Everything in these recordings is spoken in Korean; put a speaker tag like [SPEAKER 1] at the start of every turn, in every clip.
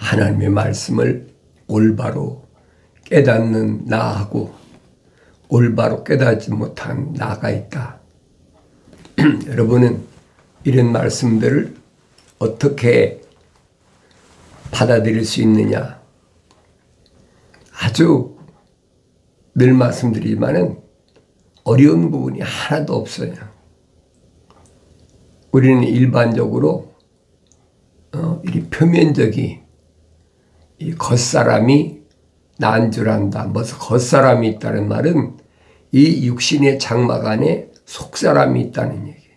[SPEAKER 1] 하나님의 말씀을 올바로 깨닫는 나하고 올바로 깨닫지 못한 나가 있다. 여러분은 이런 말씀들을 어떻게 받아들일 수 있느냐? 아주 늘 말씀드리지만은 어려운 부분이 하나도 없어요. 우리는 일반적으로 이 표면적이 이 겉사람이 난 줄 안다. 무슨 겉사람이 있다는 말은 이 육신의 장막 안에 속사람이 있다는 얘기예요.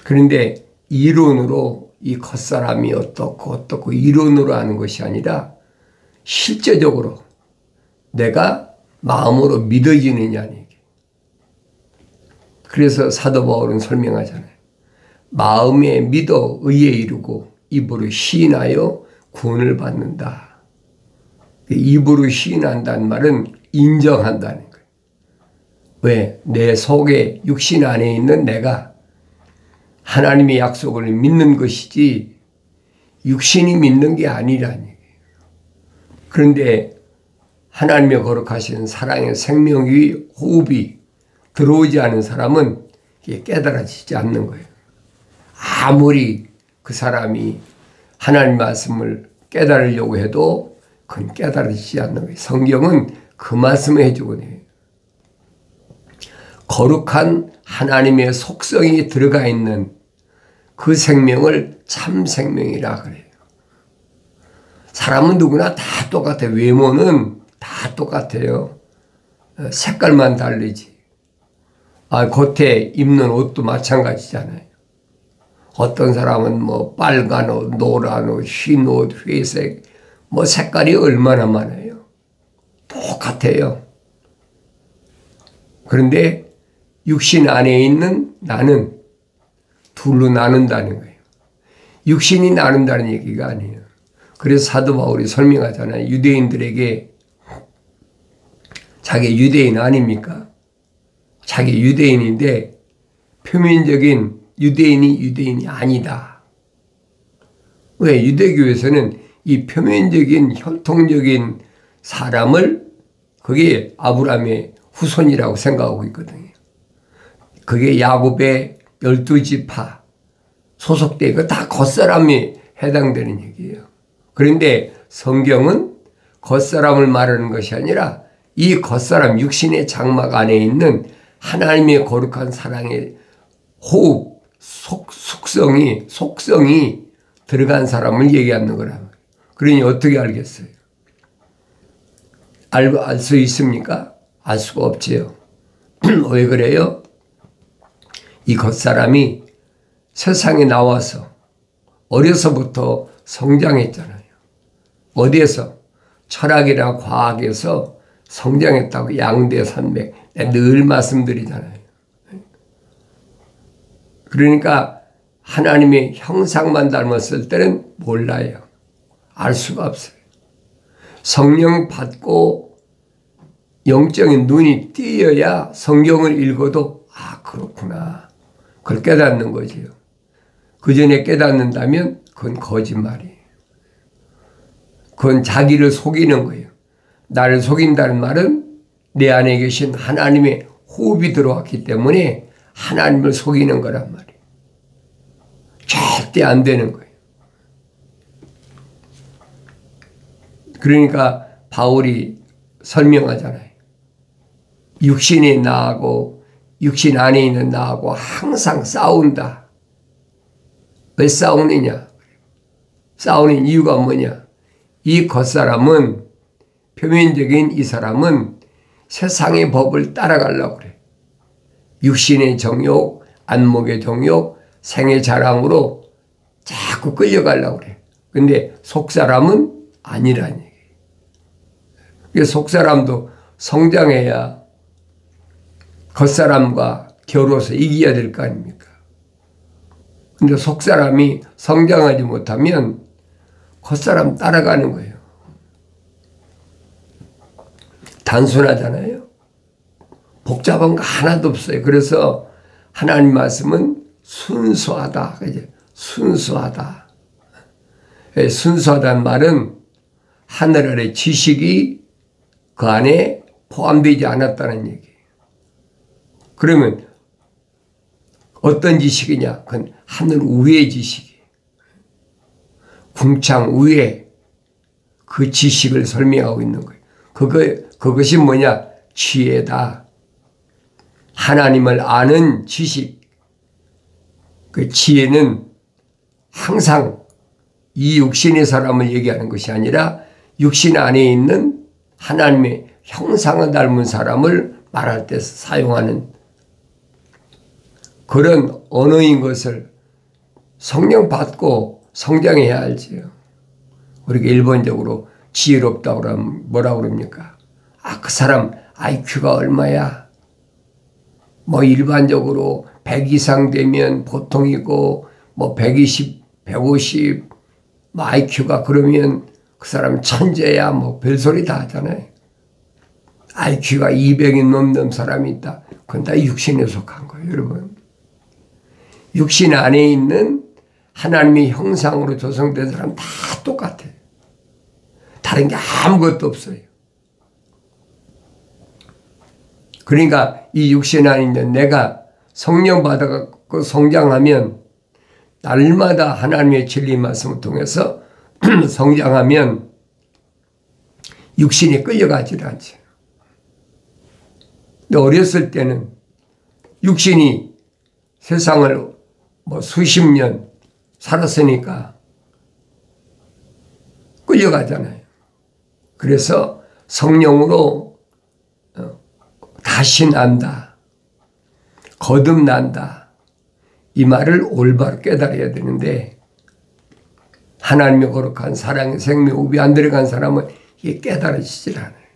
[SPEAKER 1] 그런데 이론으로 이 겉사람이 어떻고 이론으로 하는 것이 아니라 실제적으로 내가 마음으로 믿어지느냐는 얘기예요. 그래서 사도 바울은 설명하잖아요. 마음에 믿어 의에 이르고 입으로 시인하여 구원을 받는다. 입으로 시인한다는 말은 인정한다는 거예요. 왜? 내 속에 육신 안에 있는 내가 하나님의 약속을 믿는 것이지 육신이 믿는 게 아니라는 얘기예요. 그런데 하나님의 거룩하신 사랑의 생명의 호흡이 들어오지 않은 사람은 이게 깨달아지지 않는 거예요. 아무리 그 사람이 하나님 말씀을 깨달으려고 해도 그건 깨달아지지 않는 거예요. 성경은 그 말씀을 해주고 해요. 거룩한 하나님의 속성이 들어가 있는 그 생명을 참 생명이라 그래요. 사람은 누구나 다 똑같아요. 외모는 다 똑같아요. 색깔만 다르지. 겉에 입는 옷도 마찬가지잖아요. 어떤 사람은 뭐 빨간 옷, 노란 옷, 흰 옷, 회색, 뭐 색깔이 얼마나 많아요. 똑같아요. 그런데 육신 안에 있는 나는 둘로 나눈다는 거예요. 육신이 나눈다는 얘기가 아니에요. 그래서 사도 바울이 설명하잖아요. 유대인들에게 자기 유대인 아닙니까? 자기 유대인인데 표면적인 유대인이 아니다. 왜? 유대교에서는 이 표면적인 혈통적인 사람을 그게 아브라함의 후손이라고 생각하고 있거든요. 그게 야곱의 12지파 소속돼 그 다 겉사람이 해당되는 얘기예요. 그런데 성경은 겉사람을 말하는 것이 아니라 이 겉사람 육신의 장막 안에 있는 하나님의 거룩한 사랑의 호흡, 속성이 들어간 사람을 얘기하는 거라. 그러니 어떻게 알겠어요? 알 수 있습니까? 알 수가 없지요. 왜 그래요? 이 겉사람이 세상에 나와서 어려서부터 성장했잖아요. 어디에서? 철학이나 과학에서 성장했다고 양대산맥 늘 말씀드리잖아요. 그러니까 하나님의 형상만 닮았을 때는 몰라요. 알 수가 없어요. 성령 받고 영적인 눈이 띄어야 성경을 읽어도 그렇구나. 그걸 깨닫는 거지요. 그 전에 깨닫는다면 그건 거짓말이에요. 그건 자기를 속이는 거예요. 나를 속인다는 말은 내 안에 계신 하나님의 호흡이 들어왔기 때문에 하나님을 속이는 거란 말이에요. 절대 안 되는 거예요. 그러니까 바울이 설명하잖아요. 육신이 나하고 육신 안에 있는 나하고 항상 싸운다. 왜 싸우느냐? 싸우는 이유가 뭐냐? 이 겉사람은 표면적인 이 사람은 세상의 법을 따라가려고 그래. 육신의 정욕, 안목의 정욕, 생의 자랑으로 자꾸 끌려가려고 그래. 근데 속사람은 아니라는 얘기예요. 그래서 속사람도 성장해야 겉사람과 겨루어서 이겨야 될 거 아닙니까? 근데 속사람이 성장하지 못하면 겉사람 따라가는 거예요. 단순하잖아요. 복잡한 거 하나도 없어요. 그래서 하나님 말씀은 순수하다. 그죠? 순수하다. 순수하다는 말은 하늘 아래 지식이 그 안에 포함되지 않았다는 얘기예요. 그러면 어떤 지식이냐? 그건 하늘 위의 지식이에요. 궁창 위에 그 지식을 설명하고 있는 거예요. 그것이 뭐냐? 지혜다. 하나님을 아는 지식. 그 지혜는 항상 이 육신의 사람을 얘기하는 것이 아니라 육신 안에 있는 하나님의 형상을 닮은 사람을 말할 때 사용하는 그런 언어인 것을 성령 받고 성장해야 알지요. 우리가 일본적으로 지혜롭다고 그러면 뭐라고 그럽니까? 그 사람 IQ가 얼마야? 뭐 일반적으로 100 이상 되면 보통이고, 뭐 120, 150, 뭐 IQ가 그러면 그 사람 천재야, 뭐 별소리 다 하잖아요. IQ가 200이 넘는 사람이 있다. 그건 다 육신에 속한 거예요, 여러분. 육신 안에 있는 하나님의 형상으로 조성된 사람 다 똑같아요. 다른 게 아무것도 없어요. 그러니까 이 육신 안에 있는 내가 성령 받아갖고 성장하면 날마다 하나님의 진리 말씀을 통해서 성장하면 육신이 끌려가지 않죠. 근데 어렸을 때는 육신이 세상을 뭐 수십 년 살았으니까 끌려가잖아요. 그래서 성령으로 다시 난다, 거듭난다, 이 말을 올바로 깨달아야 되는데 하나님의 거룩한 사랑의 생명 우비 안 들어간 사람은 이게 깨달아지질 않아요.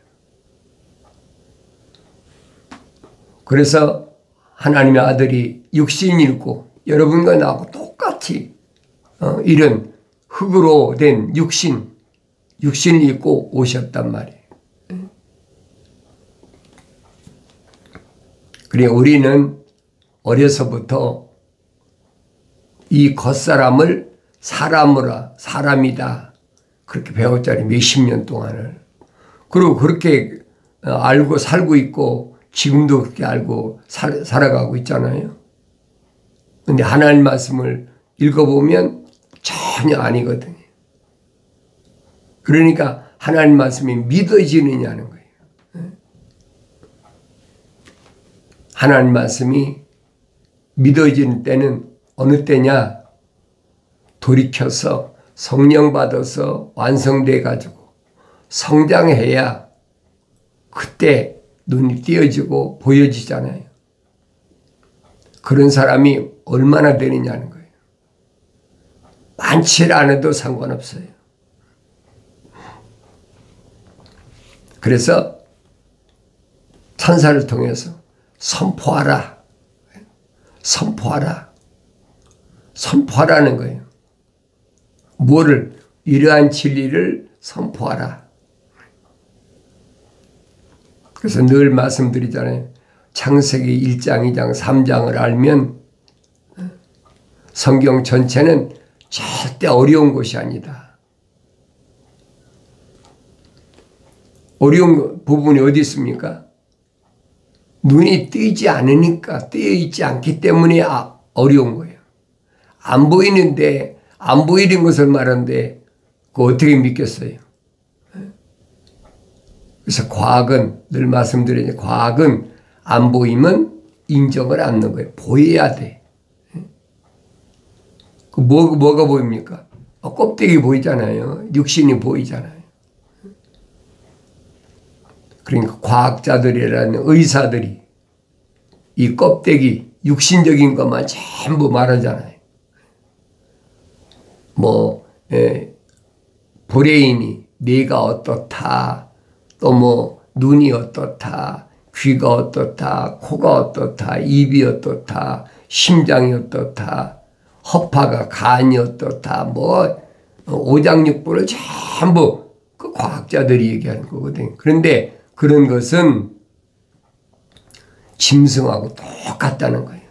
[SPEAKER 1] 그래서 하나님의 아들이 육신이 있고 여러분과 나하고 똑같이 이런 흙으로 된 육신을 입고 오셨단 말이에요. 그래 우리는 어려서부터 이 겉사람을 사람이다 그렇게 배웠잖아요. 몇십 년 동안을. 그리고 그렇게 알고 살고 있고 지금도 그렇게 알고 살아가고 있잖아요. 근데 하나님 말씀을 읽어보면 전혀 아니거든요. 그러니까 하나님 말씀이 믿어지느냐는 거예요. 하나님 말씀이 믿어지는 때는 어느 때냐? 돌이켜서 성령 받아서 완성돼 가지고 성장해야 그때 눈이 띄어지고 보여지잖아요. 그런 사람이 얼마나 되느냐는 거예요. 많지 않아도 상관없어요. 그래서 천사를 통해서 선포하라. 선포하라는 거예요. 뭐를? 이러한 진리를 선포하라. 그래서 늘 말씀드리잖아요. 창세기 1장, 2장, 3장을 알면 성경 전체는 절대 어려운 것이 아니다. 어려운 부분이 어디 있습니까? 눈이 뜨이지 않으니까, 뜨여있지 않기 때문에 어려운 거예요. 안 보이는데, 안 보이는 것을 말하는데, 그거 어떻게 믿겠어요? 그래서 과학은, 늘 말씀드리는 과학은 안 보이면 인정을 않는 거예요. 보여야 돼. 뭐가 보입니까? 껍데기 보이잖아요. 육신이 보이잖아요. 그러니까 과학자들이라는 의사들이 이 껍데기, 육신적인 것만 전부 말하잖아요. 브레인이, 뇌가 어떻다, 또 눈이 어떻다, 귀가 어떻다, 코가 어떻다, 입이 어떻다, 심장이 어떻다, 허파가 간이 어떻다, 오장육부를 전부 그 과학자들이 얘기하는 거거든요. 그런데 그런 것은 짐승하고 똑같다는 거예요.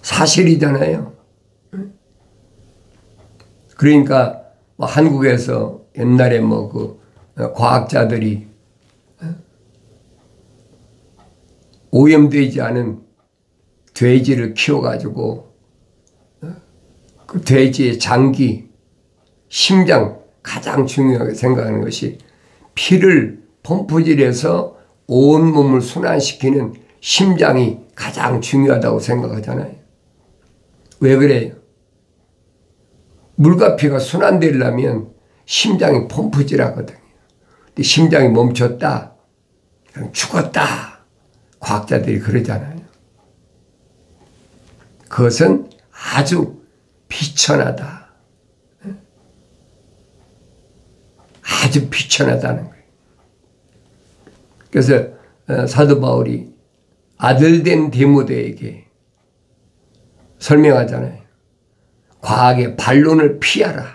[SPEAKER 1] 사실이잖아요. 그러니까 뭐 한국에서 옛날에 뭐 그 과학자들이 오염되지 않은 돼지를 키워가지고 그 돼지의 장기, 심장 가장 중요하게 생각하는 것이 피를 펌프질해서 온 몸을 순환시키는 심장이 가장 중요하다고 생각하잖아요. 왜 그래요? 물과 피가 순환되려면 심장이 펌프질하거든요. 근데 심장이 멈췄다, 그럼 죽었다. 과학자들이 그러잖아요. 그것은 아주 비천하다. 아주 비천하다는 거예요. 그래서 사도 바울이 아들된 디모데에게 설명하잖아요. 과학의 반론을 피하라.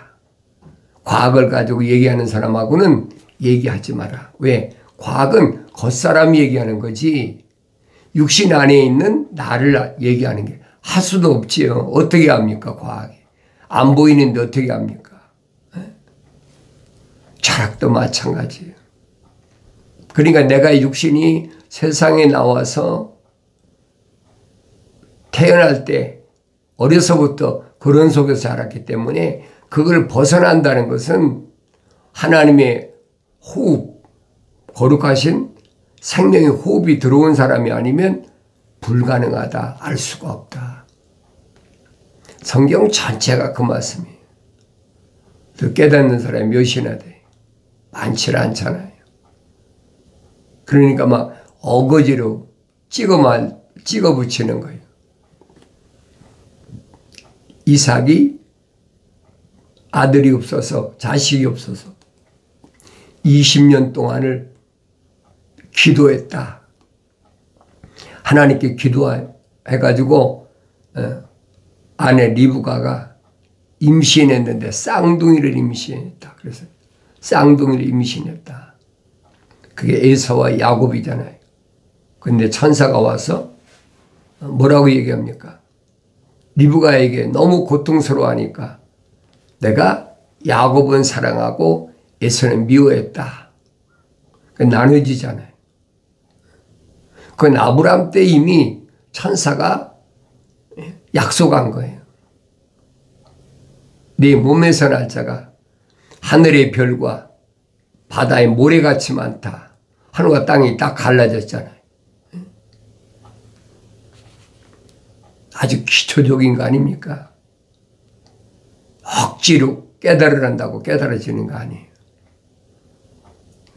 [SPEAKER 1] 과학을 가지고 얘기하는 사람하고는 얘기하지 마라. 왜? 과학은 겉사람이 얘기하는 거지 육신 안에 있는 나를 얘기하는 게 할 수도 없지요. 어떻게 합니까? 과학이. 안 보이는데 어떻게 합니까? 철학도 마찬가지예요. 그러니까 내가 육신이 세상에 나와서 태어날 때 어려서부터 그런 속에서 자랐기 때문에 그걸 벗어난다는 것은 하나님의 호흡, 거룩하신 생명의 호흡이 들어온 사람이 아니면 불가능하다. 알 수가 없다. 성경 전체가 그 말씀이에요. 더 깨닫는 사람이 몇이나 돼? 많지 않잖아요. 그러니까 막 어거지로 찍어 붙이는 거예요. 이삭이 아들이 없어서 자식이 없어서 20년 동안을 기도했다. 하나님께 기도해가지고 아내 리브가가 임신했는데 쌍둥이를 임신했다. 그래서 쌍둥이를 임신했다. 그게 에서와 야곱이잖아요. 근데 천사가 와서 뭐라고 얘기합니까? 리브가에게 너무 고통스러워하니까 내가 야곱은 사랑하고 에서는 미워했다. 나눠지잖아요. 그건 아브라함 때 이미 천사가 약속한 거예요. 네 몸에서 날 자가 하늘의 별과 바다의 모래같이 많다. 하늘과 땅이 딱 갈라졌잖아요. 아주 기초적인 거 아닙니까? 억지로 깨달으란다고 깨달아지는 거 아니에요.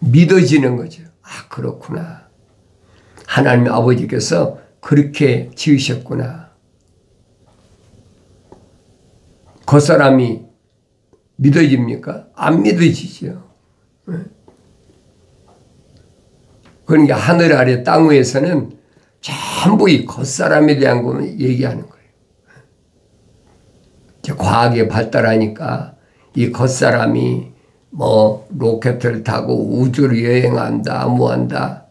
[SPEAKER 1] 믿어지는 거죠. 아, 그렇구나. 하나님 아버지께서 그렇게 지으셨구나. 겉사람이 믿어집니까? 안 믿어지죠. 그러니까 하늘 아래 땅 위에서는 전부 이 겉사람에 대한 것만 얘기하는 거예요. 과학이 발달하니까 이 겉사람이 뭐 로켓을 타고 우주를 여행한다, 뭐한다.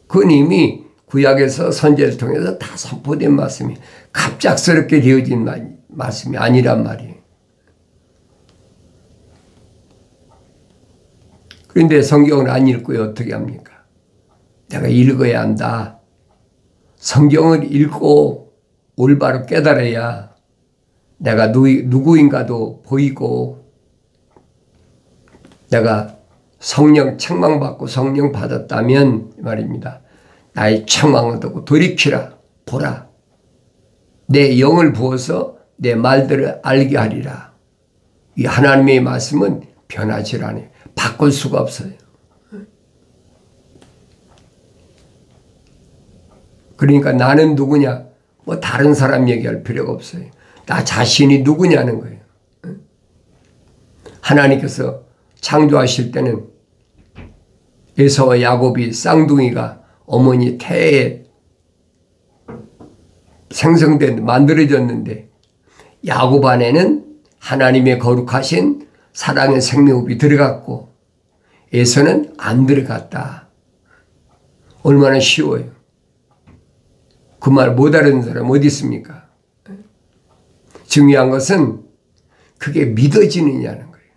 [SPEAKER 1] 그건 이미 구약에서 선지자를 통해서 다 선포된 말씀이 갑작스럽게 되어진 말씀이 아니란 말이에요. 그런데 성경을 안 읽고요. 어떻게 합니까? 내가 읽어야 한다. 성경을 읽고 올바로 깨달아야 내가 누구인가도 보이고 내가 성령 책망받고 성령 받았다면 말입니다. 나의 책망을 듣고 돌이키라. 보라. 내 영을 부어서 내 말들을 알게 하리라. 이 하나님의 말씀은 변하지 않아요. 바꿀 수가 없어요. 그러니까 나는 누구냐? 뭐 다른 사람 얘기할 필요가 없어요. 나 자신이 누구냐는 거예요. 하나님께서 창조하실 때는 에서와 야곱이 쌍둥이가 어머니 태에 만들어졌는데 야곱 안에는 하나님의 거룩하신 사랑의 생명흡이 들어갔고 에서는 안 들어갔다. 얼마나 쉬워요. 그 말 못 알아듣는 사람 어디 있습니까? 중요한 것은 그게 믿어지느냐는 거예요.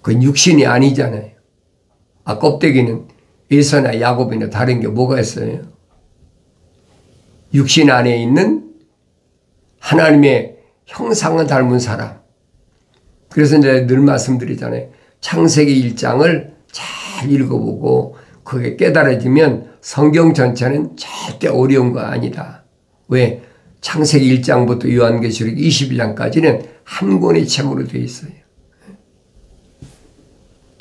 [SPEAKER 1] 그건 육신이 아니잖아요. 껍데기는 에서나 야곱이나 다른 게 뭐가 있어요? 육신 안에 있는 하나님의 형상을 닮은 사람. 그래서 내가 늘 말씀드리잖아요. 창세기 1장을 잘 읽어보고 그게 깨달아지면 성경 전체는 절대 어려운 거 아니다. 왜? 창세기 1장부터 요한계시록 22장까지는 한 권의 책으로 되어 있어요.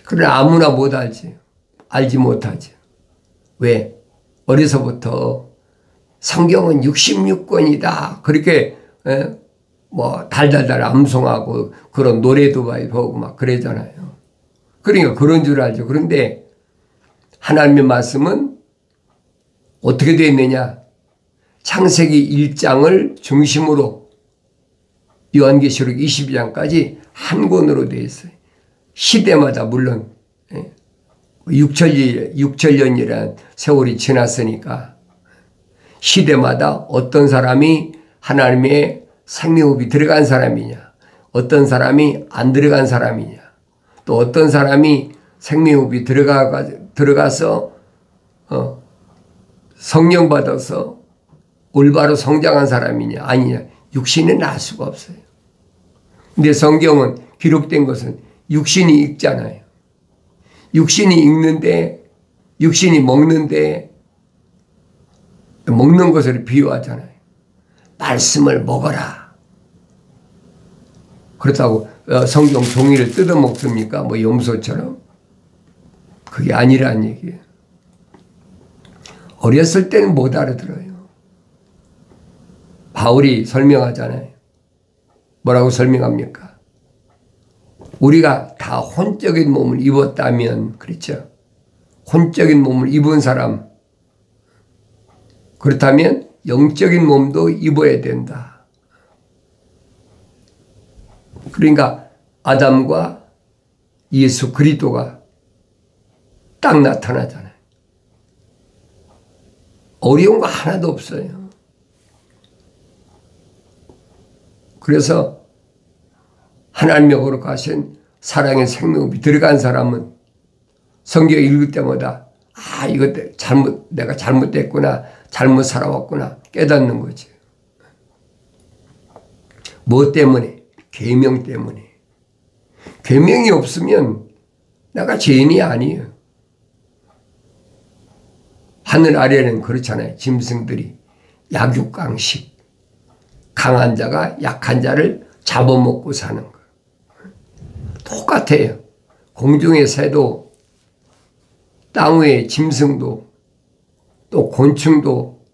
[SPEAKER 1] 그러나 아무나 못 알지. 알지 못하지. 왜? 어려서부터 성경은 66권이다. 그렇게 뭐 달달달 암송하고 그런 노래도 많이 보고 막 그러잖아요. 그러니까 그런 줄 알죠. 그런데 하나님의 말씀은 어떻게 되어 있느냐? 창세기 1장을 중심으로 요한계시록 22장까지 한 권으로 되어 있어요. 시대마다 물론 6천년이라는 세월이 지났으니까 시대마다 어떤 사람이 하나님의 생명호흡이 들어간 사람이냐, 어떤 사람이 안 들어간 사람이냐, 또 어떤 사람이 생명호흡이 들어가서 성령 받아서 올바로 성장한 사람이냐 아니냐, 육신은 알 수가 없어요. 근데 성경은 기록된 것은 육신이 읽잖아요. 육신이 읽는데, 육신이 먹는데, 먹는 것을 비유하잖아요. 말씀을 먹어라. 그렇다고 성경 종이를 뜯어 먹습니까? 뭐 염소처럼? 그게 아니란 얘기예요. 어렸을 때는 못 알아들어요. 바울이 설명하잖아요. 뭐라고 설명합니까? 우리가 다 혼적인 몸을 입었다면, 그렇죠? 혼적인 몸을 입은 사람, 그렇다면 영적인 몸도 입어야 된다. 그러니까 아담과 예수 그리스도가 딱 나타나잖아요. 어려운 거 하나도 없어요. 그래서 하나님의 거룩하신 사랑의 생명이 들어간 사람은 성경 읽을 때마다 이거 내가 잘못됐구나, 잘못 살아왔구나 깨닫는 거지. 뭐 때문에? 계명 때문에. 계명이 없으면 내가 죄인이 아니에요. 하늘 아래는 그렇잖아요. 짐승들이 약육강식, 강한 자가 약한 자를 잡아먹고 사는 거. 똑같아요. 공중의 새도, 땅 위의 짐승도, 또 곤충도,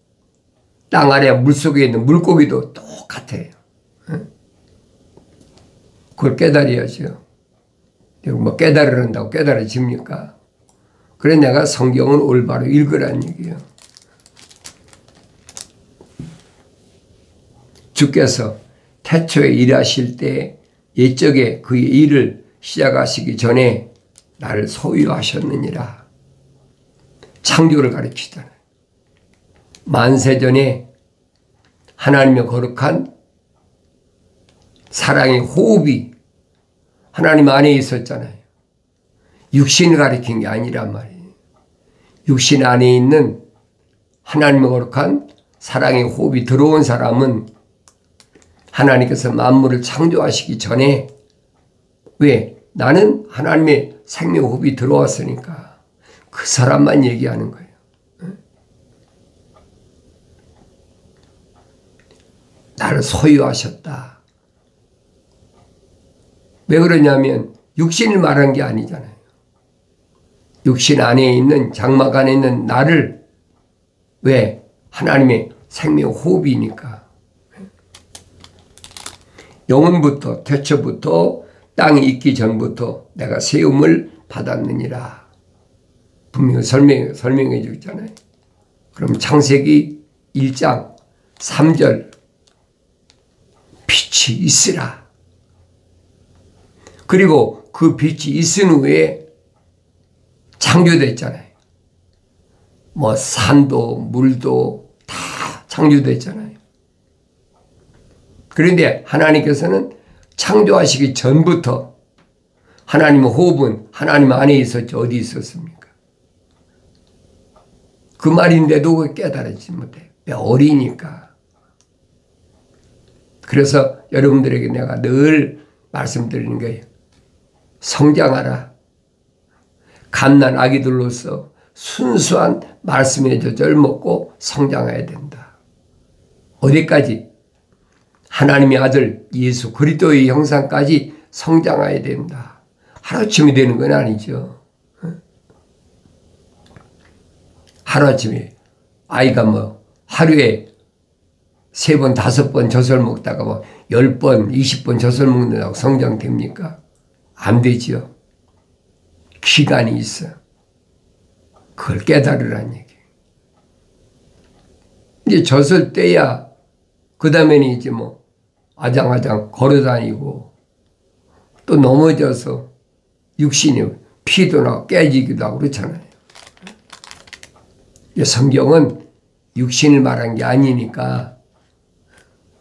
[SPEAKER 1] 땅 아래 물속에 있는 물고기도 똑같아요. 그걸 깨달아야죠. 뭐 깨달으란다고 깨달아집니까? 그래 내가 성경은 올바로 읽으라는 얘기예요. 주께서 태초에 일하실 때 옛적에 그의 일을 시작하시기 전에 나를 소유하셨느니라. 창조를 가르치잖아요. 만세전에 하나님의 거룩한 사랑의 호흡이 하나님 안에 있었잖아요. 육신을 가리킨 게 아니란 말이에요. 육신 안에 있는 하나님의 거룩한 사랑의 호흡이 들어온 사람은 하나님께서 만물을 창조하시기 전에, 왜? 나는 하나님의 생명 호흡이 들어왔으니까 그 사람만 얘기하는 거예요. 나를 소유하셨다. 왜 그러냐면 육신을 말한 게 아니잖아요. 육신 안에 있는, 장막 안에 있는 나를, 왜? 하나님의 생명 호흡이니까. 영원부터, 태초부터, 땅이 있기 전부터 내가 세움을 받았느니라. 분명히 설명해 주잖아요. 그럼 창세기 1장 3절 빛이 있으라. 그리고 그 빛이 있은 후에 창조됐잖아요. 뭐 산도 물도 다 창조됐잖아요. 그런데 하나님께서는 창조하시기 전부터 하나님의 호흡은 하나님 안에 있었지 어디 있었습니까? 그 말인데도 깨달지 못해. 어리니까. 그래서 여러분들에게 내가 늘 말씀드리는 거예요. 성장하라. 갓난 아기들로서 순수한 말씀의 젖을 먹고 성장해야 된다. 어디까지? 하나님의 아들 예수 그리스도의 형상까지 성장해야 된다. 하루아침에 되는 건 아니죠. 하루아침에 아이가 뭐 하루에 3번, 5번 젖을 먹다가 뭐 10번, 20번 젖을 먹는다고 성장됩니까? 안 되죠. 기간이 있어. 그걸 깨달으라는 얘기. 이제 젖을 떼야 그 다음에는 이제 뭐 아장아장 걸어다니고 또 넘어져서 육신이 피도 나고 깨지기도 하고 그렇잖아요. 성경은 육신을 말한 게 아니니까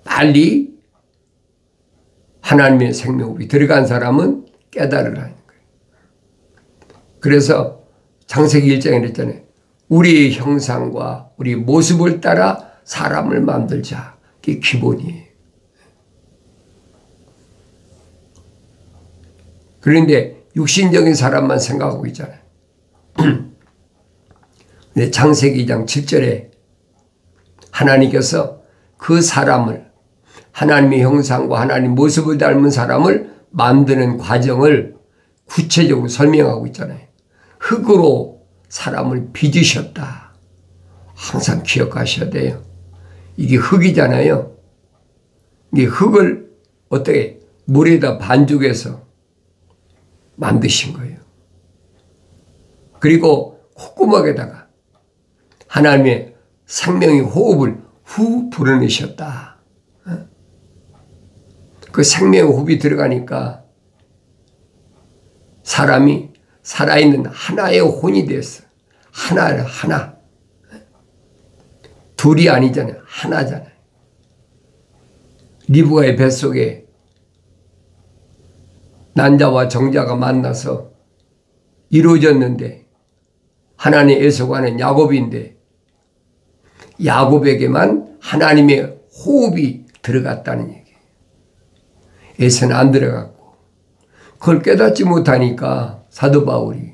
[SPEAKER 1] 빨리 하나님의 생명호흡이 들어간 사람은 깨달으라는 거예요. 그래서 창세기 1장에 그랬잖아요. 우리의 형상과 우리 모습을 따라 사람을 만들자. 그게 기본이에요. 그런데 육신적인 사람만 생각하고 있잖아요. 근데 창세기 2장 7절에 하나님께서 그 사람을 하나님의 형상과 하나님 모습을 닮은 사람을 만드는 과정을 구체적으로 설명하고 있잖아요. 흙으로 사람을 빚으셨다. 항상 기억하셔야 돼요. 이게 흙이잖아요. 이 흙을 어떻게 물에다 반죽해서 만드신 거예요. 그리고 콧구멍에다가 하나님의 생명의 호흡을 후 불어내셨다. 그 생명의 호흡이 들어가니까 사람이 살아있는 하나의 혼이 됐어. 하나. 둘이 아니잖아요. 하나잖아요. 리브가의 뱃속에 난자와 정자가 만나서 이루어졌는데 하나님의 에서가는 야곱인데 야곱에게만 하나님의 호흡이 들어갔다는 얘기예요. 에서는 안 들어갔고 그걸 깨닫지 못하니까 사도 바울이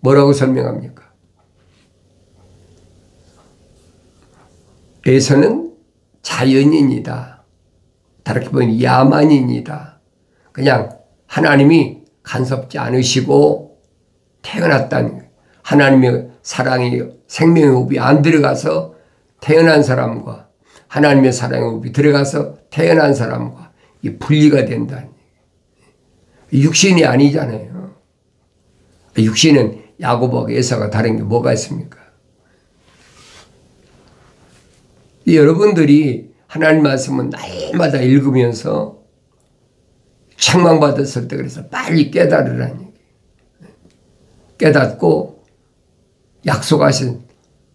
[SPEAKER 1] 뭐라고 설명합니까? 에서는 자연인이다. 다르게 보면 야만인이다. 그냥 하나님이 간섭지 않으시고 태어났다는 거예요. 하나님의 사랑이 생명의 호흡이 안 들어가서 태어난 사람과 하나님의 사랑의 호흡이 들어가서 태어난 사람과 이 분리가 된다는 얘기예요. 육신이 아니잖아요. 육신은 야곱하고 에서가 다른 게 뭐가 있습니까? 여러분들이 하나님 말씀은 날마다 읽으면서 책망받았을 때 그래서 빨리 깨달으라는 얘기예요. 깨닫고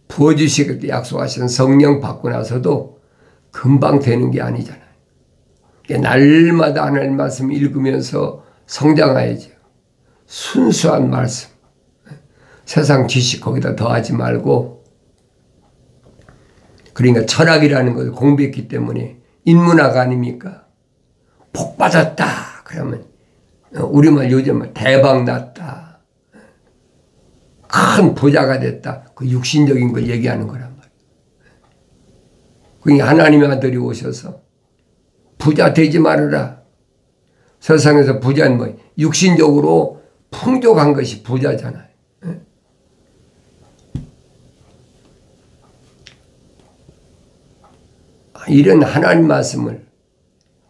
[SPEAKER 1] 부어주시겠다 약속하신 성령 받고 나서도 금방 되는 게 아니잖아요. 날마다 하나님 말씀 읽으면서 성장해야죠. 순수한 말씀. 세상 지식 거기다 더하지 말고 그러니까 철학이라는 것을 공부했기 때문에 인문학 아닙니까? 복 받았다. 그러면 우리말 요즘은 대박 났다. 큰 부자가 됐다. 그 육신적인 걸 얘기하는 거란 말이에요. 그러니까 하나님의 아들이 오셔서 부자 되지 말아라. 세상에서 부자는 뭐 육신적으로 풍족한 것이 부자잖아요. 이런 하나님 말씀을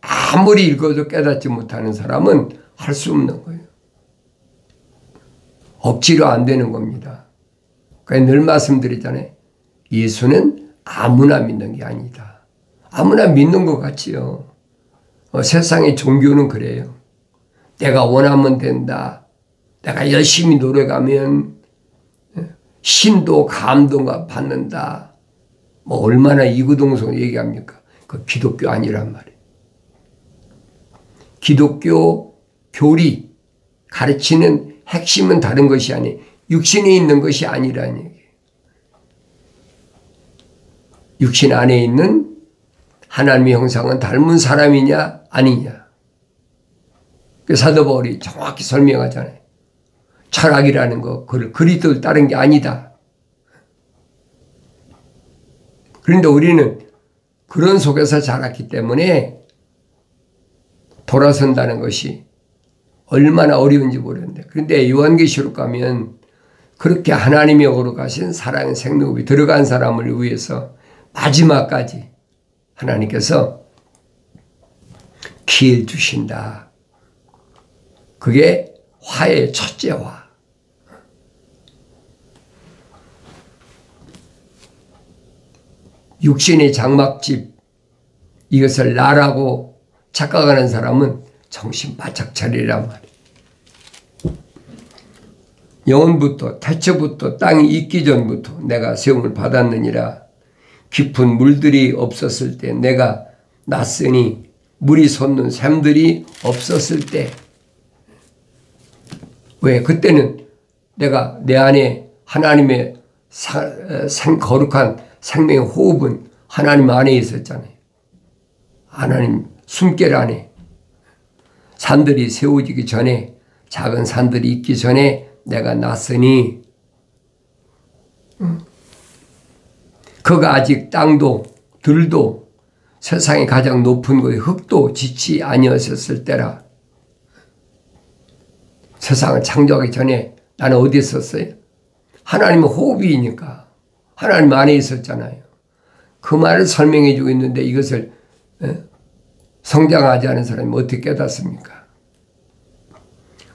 [SPEAKER 1] 아무리 읽어도 깨닫지 못하는 사람은 할 수 없는 거예요. 억지로 안 되는 겁니다. 그러니까 늘 말씀드리잖아요. 예수는 아무나 믿는 게 아니다. 아무나 믿는 것 같지요. 세상의 종교는 그래요. 내가 원하면 된다. 내가 열심히 노력하면 신도 감동을 받는다. 뭐 얼마나 이구동성 얘기합니까? 그 기독교 아니란 말이에요. 기독교 교리 가르치는 핵심은 다른 것이 아니에요. 육신에 있는 것이 아니라는 얘기예요. 육신 안에 있는 하나님의 형상은 닮은 사람이냐 아니냐. 그 사도 바울이 정확히 설명하잖아요. 철학이라는 거 그걸 그리스도를 따른 게 아니다. 그런데 우리는 그런 속에서 자랐기 때문에 돌아선다는 것이 얼마나 어려운지 모르는데, 그런데 요한계시록 가면 그렇게 하나님이 거룩하신 사랑의 생명이 들어간 사람을 위해서 마지막까지 하나님께서 기회를 주신다. 그게 화의 첫째 화. 육신의 장막집, 이것을 나라고 착각하는 사람은 정신 바짝 차리란 말이에요. 영원부터 태초부터 땅이 있기 전부터 내가 세움을 받았느니라. 깊은 물들이 없었을 때 내가 났으니, 물이 솟는 샘들이 없었을 때. 왜? 그때는 내가 내 안에 하나님의 거룩한 생명의 호흡은 하나님 안에 있었잖아요. 하나님 숨결 안에. 산들이 세워지기 전에, 작은 산들이 있기 전에 내가 났으니, 그가 아직 땅도 들도 세상의 가장 높은 곳에 흙도 짓지 아니었을 때라. 세상을 창조하기 전에 나는 어디 있었어요? 하나님의 호흡이니까 하나님 안에 있었잖아요. 그 말을 설명해 주고 있는데 이것을 성장하지 않은 사람이 어떻게 깨닫습니까?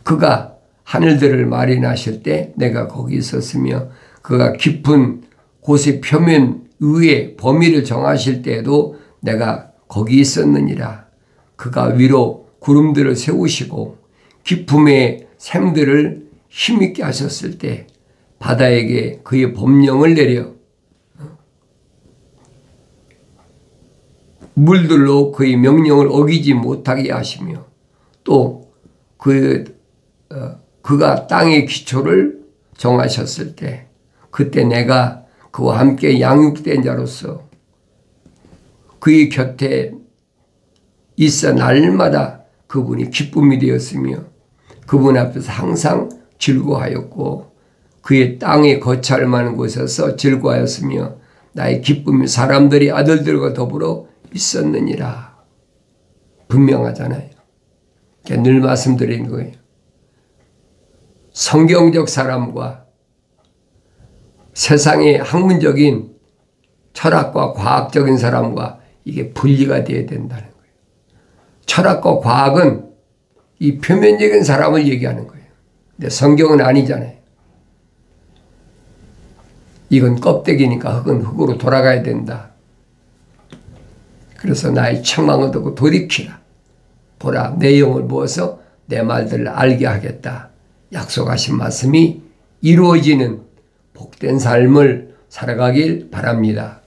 [SPEAKER 1] 그가 하늘들을 마련하실 때 내가 거기 있었으며, 그가 깊은 곳의 표면 위에 범위를 정하실 때에도 내가 거기 있었느니라. 그가 위로 구름들을 세우시고 깊음의 샘들을 힘있게 하셨을 때 바다에게 그의 법령을 내려 물들로 그의 명령을 어기지 못하게 하시며, 또 그가 땅의 기초를 정하셨을 때 그때 내가 그와 함께 양육된 자로서 그의 곁에 있어 날마다 그분이 기쁨이 되었으며, 그분 앞에서 항상 즐거워하였고, 그의 땅에 거처할 만한 곳에서 즐거워하였으며, 나의 기쁨이 사람들이 아들들과 더불어 있었느니라. 분명하잖아요. 늘 말씀드리는 거예요. 성경적 사람과 세상의 학문적인 철학과 과학적인 사람과 이게 분리가 되어야 된다는 거예요. 철학과 과학은 이 표면적인 사람을 얘기하는 거예요. 근데 성경은 아니잖아요. 이건 껍데기니까 흙은 흙으로 돌아가야 된다. 그래서 나의 책망을 듣고 돌이키라. 보라, 내 영을 부어서 내 말들을 알게 하겠다. 약속하신 말씀이 이루어지는 복된 삶을 살아가길 바랍니다.